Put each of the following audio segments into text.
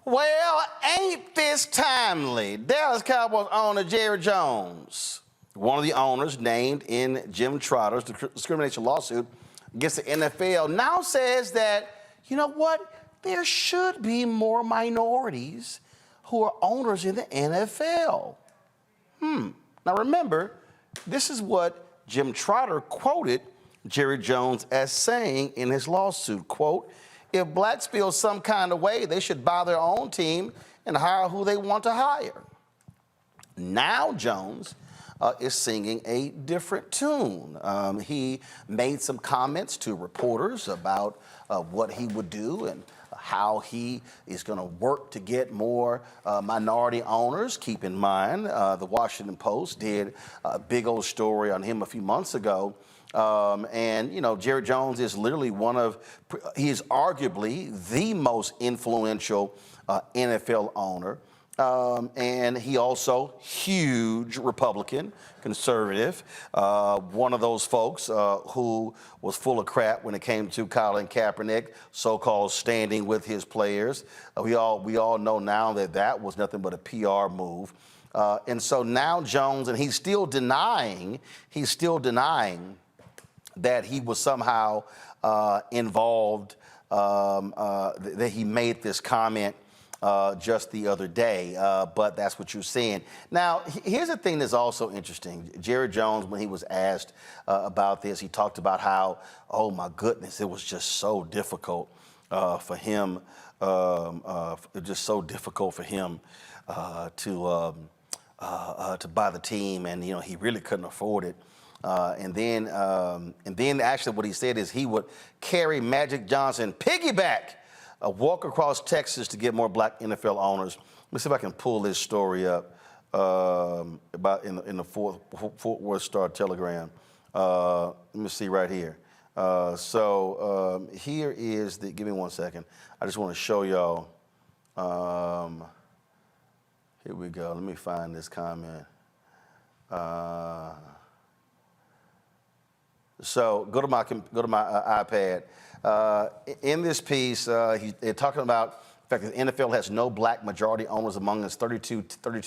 Well, ain't this timely? Dallas Cowboys owner Jerry Jones, one of the owners named in Jim Trotter's discrimination lawsuit against the NFL, now says that, you know what, there should be more minorities who are owners in the NFL. Now remember, this is what Jim Trotter quoted Jerry Jones as saying in his lawsuit, quote, "If blacks feel some kind of way, they should buy their own team and hire who they want to hire." Now Jones is singing a different tune. He made some comments to reporters about what he would do and how he is going to work to get more minority owners. Keep in mind, the Washington Post did a big old story on him a few months ago. And, you know, Jerry Jones is literally he is arguably the most influential NFL owner. And he also, huge Republican, conservative, one of those folks who was full of crap when it came to Colin Kaepernick, so-called standing with his players. We all know now that that was nothing but a PR move. And so now Jones, and he's still denying that he was somehow involved, that he made this comment just the other day, but that's what you're seeing. Now, here's the thing that's also interesting. Jerry Jones, when he was asked about this, he talked about how, oh my goodness, it was just so difficult for him, just so difficult for him to buy the team, and you know he really couldn't afford it. And then actually what he said is he would carry Magic Johnson piggyback, walk across Texas to get more black NFL owners. Let me see if I can pull this story up about in the Fort Worth Star-Telegram. Let me see right here. Here is the, give me one second. I just want to show y'all. Here we go. Let me find this comment. So go to my iPad. In this piece, they're talking about the fact that the NFL has no black majority owners among its 32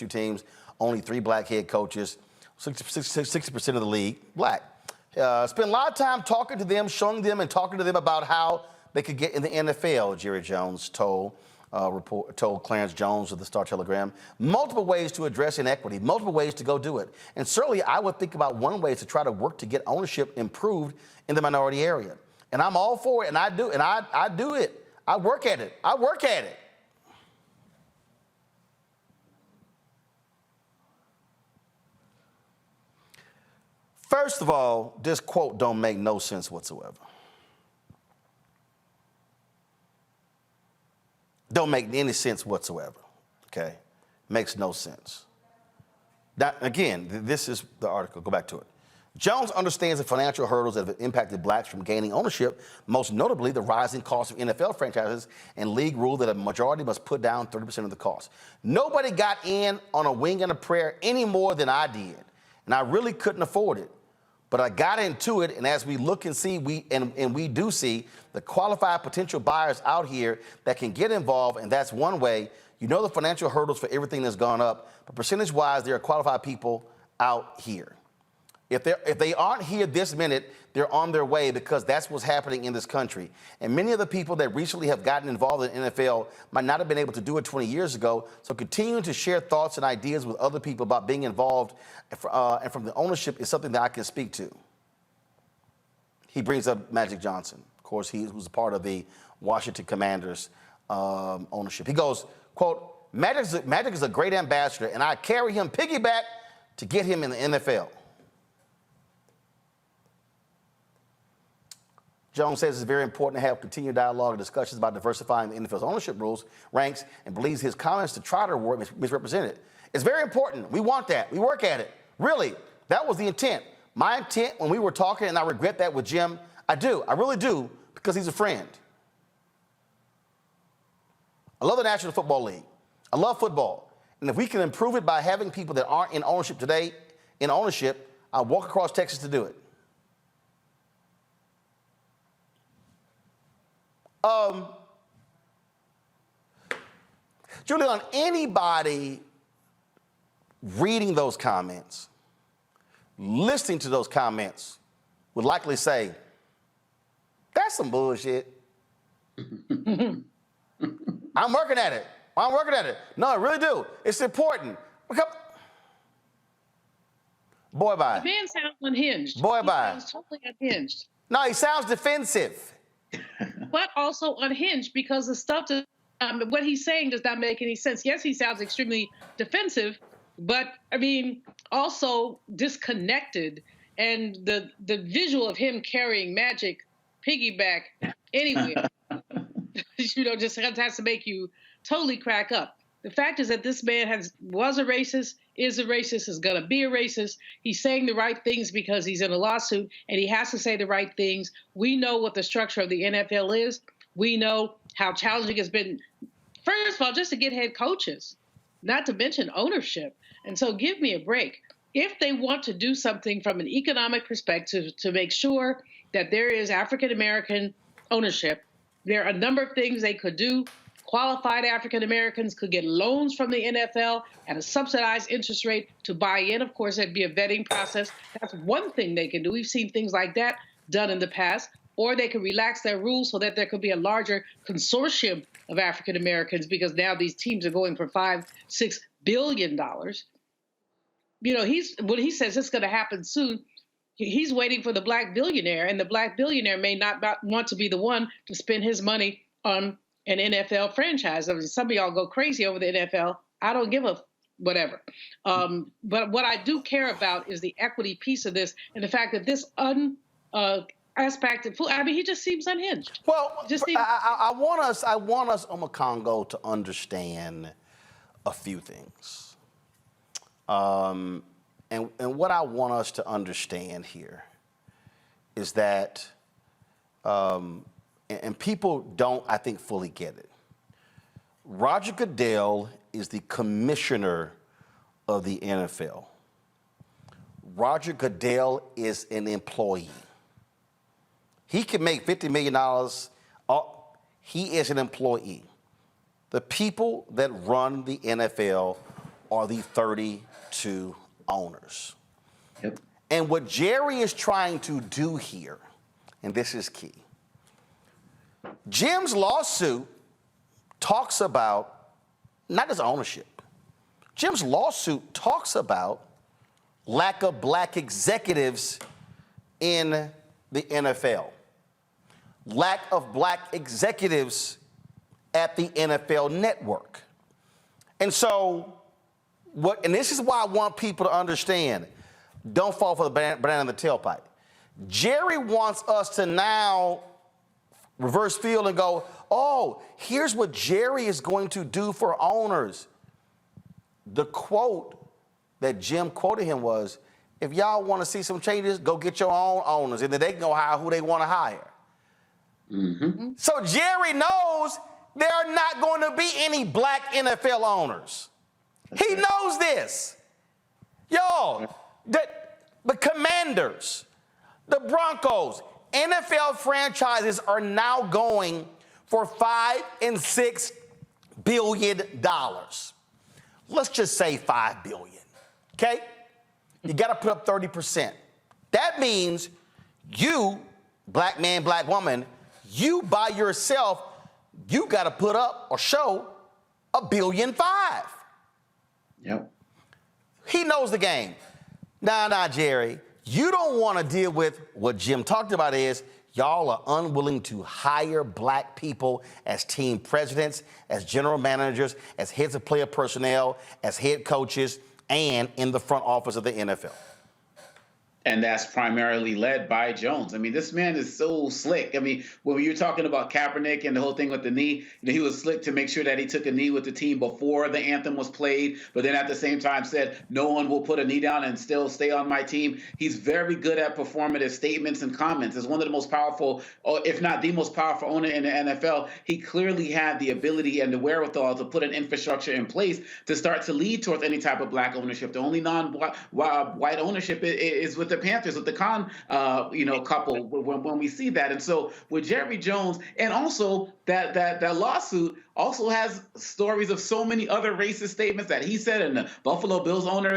teams, only 3 black head coaches, 60% of the league black. Spent a lot of time talking to them, showing them, and talking to them about how they could get in the NFL, Jerry Jones told Clarence Jones of the Star-Telegram. Multiple ways to address inequity, multiple ways to go do it. And certainly I would think about one way is to try to work to get ownership improved in the minority area. And I'm all for it, and I do it. I work at it. First of all, this quote don't make no sense whatsoever. Don't make any sense whatsoever, okay? Makes no sense. Now, again, this is the article. Go back to it. Jones understands the financial hurdles that have impacted blacks from gaining ownership, most notably the rising cost of NFL franchises and league rule that a majority must put down 30% of the cost. Nobody got in on a wing and a prayer any more than I did, and I really couldn't afford it. But I got into it, and as we look and see, we do see the qualified potential buyers out here that can get involved, and that's one way. You know the financial hurdles for everything that's gone up, but percentage-wise, there are qualified people out here. If they aren't here this minute, they're on their way, because that's what's happening in this country. And many of the people that recently have gotten involved in NFL might not have been able to do it 20 years ago. So continuing to share thoughts and ideas with other people about being involved and from the ownership is something that I can speak to. He brings up Magic Johnson. Of course, he was a part of the Washington Commanders ownership. He goes, quote, Magic is a great ambassador, and I carry him piggyback to get him in the NFL. Jones says it's very important to have continued dialogue and discussions about diversifying the NFL's ownership rules, ranks, and believes his comments to Trotter were misrepresented. It's very important. We want that. We work at it. Really, that was the intent. My intent when we were talking, and I regret that with Jim, I really do, because he's a friend. I love the National Football League. I love football. And if we can improve it by having people that aren't in ownership today in ownership, I'll walk across Texas to do it. Julian, anybody reading those comments, listening to those comments, would likely say, that's some bullshit. I'm working at it. I'm working at it. No, I really do. It's important. Boy, bye. The man sounds unhinged. Boy, he bye. sounds totally unhinged. No, he sounds defensive. But also unhinged because the stuff that what he's saying does not make any sense. Yes, he sounds extremely defensive, but I mean, also disconnected. And the visual of him carrying Magic piggyback anywhere, just has to make you totally crack up. The fact is that this man was a racist, is a racist, is going to be a racist. He's saying the right things because he's in a lawsuit, and he has to say the right things. We know what the structure of the NFL is. We know how challenging it's been, first of all, just to get head coaches, not to mention ownership. And so give me a break. If they want to do something from an economic perspective to make sure that there is African-American ownership, there are a number of things they could do. Qualified African Americans could get loans from the NFL at a subsidized interest rate to buy in. Of course, there'd be a vetting process. That's one thing they can do. We've seen things like that done in the past. Or they could relax their rules so that there could be a larger consortium of African Americans, because now these teams are going for $5-6 billion. When he says it's going to happen soon, he's waiting for the black billionaire, and the black billionaire may not want to be the one to spend his money on an NFL franchise. I mean, some of y'all go crazy over the NFL. I don't give a whatever. But what I do care about is the equity piece of this, and the fact that this aspect of, I mean, he just seems unhinged. Well, I want us, Congo, to understand a few things. And what I want us to understand here is that, and people don't, I think, fully get it. Roger Goodell is the commissioner of the NFL. Roger Goodell is an employee. He can make $50 million. He is an employee. The people that run the NFL are the 32 owners. Yep. And what Jerry is trying to do here, and this is key, Jim's lawsuit talks about not just ownership. Jim's lawsuit talks about lack of black executives in the NFL, lack of black executives at the NFL network. And so, and this is why I want people to understand, don't fall for the banana in the tailpipe. Jerry wants us to now reverse field and go, oh, here's what Jerry is going to do for owners. The quote that Jim quoted him was, if y'all want to see some changes, go get your own owners, and then they can go hire who they want to hire. Mm-hmm. So Jerry knows there are not going to be any black NFL owners. He knows this. Y'all, the Commanders, the Broncos, NFL franchises are now going for $5 and $6 billion. Let's just say $5 billion, okay? You got to put up 30%. That means you, black man, black woman, you by yourself, you got to put up or show $1.5 billion. Yep. He knows the game. Nah, Jerry. You don't want to deal with what Jim talked about is y'all are unwilling to hire black people as team presidents, as general managers, as heads of player personnel, as head coaches, and in the front office of the NFL. And that's primarily led by Jones. I mean, this man is so slick. I mean, when you're talking about Kaepernick and the whole thing with the knee, he was slick to make sure that he took a knee with the team before the anthem was played, but then at the same time said, no one will put a knee down and still stay on my team. He's very good at performative statements and comments. As one of the most powerful, if not the most powerful owner in the NFL, he clearly had the ability and the wherewithal to put an infrastructure in place to start to lead towards any type of black ownership. The only non-white ownership is with the Panthers, with the Khan, couple, when we see that. And so with Jerry Jones, and also that lawsuit also has stories of so many other racist statements that he said, and the Buffalo Bills owner,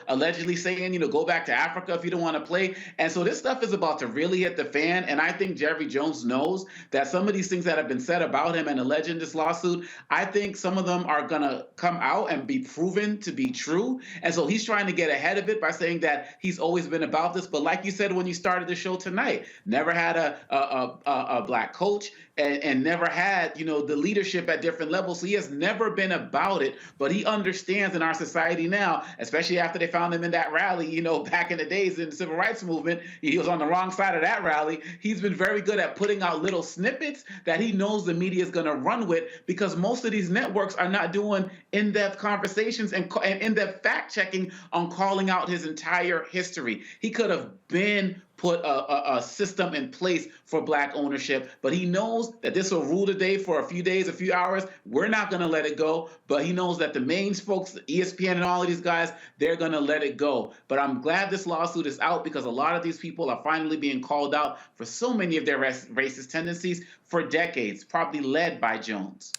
allegedly saying, go back to Africa if you don't want to play. And so this stuff is about to really hit the fan. And I think Jerry Jones knows that some of these things that have been said about him and alleged in this lawsuit, I think some of them are going to come out and be proven to be true. And so he's trying to get ahead of it by saying that he's always been about this. But like you said when you started the show tonight, never had a black coach and never had, the leadership at different levels. So he has never been about it, but he understands in our society now, especially after they found him in that rally, back in the days in the civil rights movement, he was on the wrong side of that rally. He's been very good at putting out little snippets that he knows the media is going to run with, because most of these networks are not doing in-depth conversations and in-depth fact-checking on calling out his entire history. He could have been put a system in place for black ownership, but he knows that this will rule the day for a few days, a few hours. We're not going to let it go, but he knows that the main folks, ESPN and all of these guys, they're going to let it go. But I'm glad this lawsuit is out, because a lot of these people are finally being called out for so many of their racist tendencies for decades, probably led by Jones.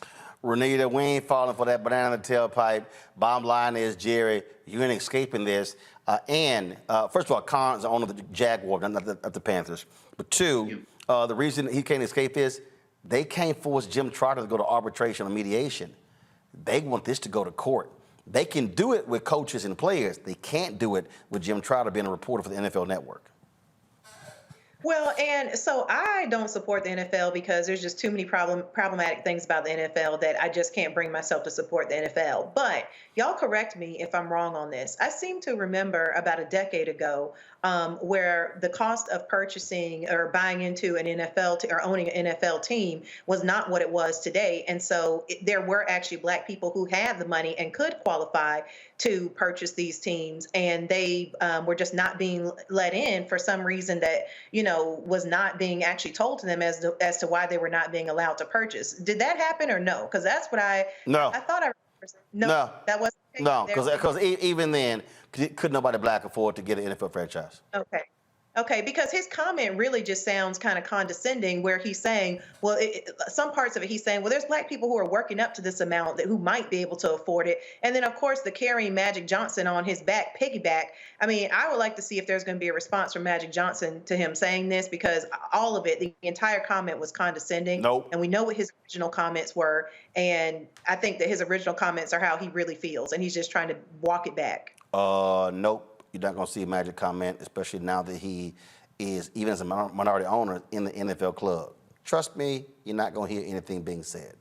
Renita, we ain't falling for that banana in the tailpipe. Bottom line is, Jerry, you ain't escaping this. First of all, Khan's the owner of the Jaguars, not the Panthers. But two, the reason he can't escape this, they can't force Jim Trotter to go to arbitration or mediation. They want this to go to court. They can do it with coaches and players. They can't do it with Jim Trotter being a reporter for the NFL Network. Well, and so I don't support the NFL because there's just too many problematic things about the NFL that I just can't bring myself to support the NFL. But y'all correct me if I'm wrong on this. I seem to remember about a decade ago where the cost of purchasing or buying into an NFL or owning an NFL team was not what it was today. And so there were actually black people who had the money and could qualify to purchase these teams, and they were just not being let in for some reason that, was not being actually told to them as to why they were not being allowed to purchase. Did that happen or no? Because that's what I thought I remember. No, that wasn't the case. No, because even then, could nobody black afford to get an NFL franchise? Okay, because his comment really just sounds kind of condescending, where he's saying, well, some parts of it, he's saying, well, there's black people who are working up to this amount who might be able to afford it. And then, of course, the carrying Magic Johnson on his back, piggyback. I mean, I would like to see if there's going to be a response from Magic Johnson to him saying this, because all of it, the entire comment was condescending. Nope. And we know what his original comments were. And I think that his original comments are how he really feels. And he's just trying to walk it back. Nope. You're not going to see a Magic comment, especially now that he is, even as a minority owner, in the NFL club. Trust me, you're not going to hear anything being said.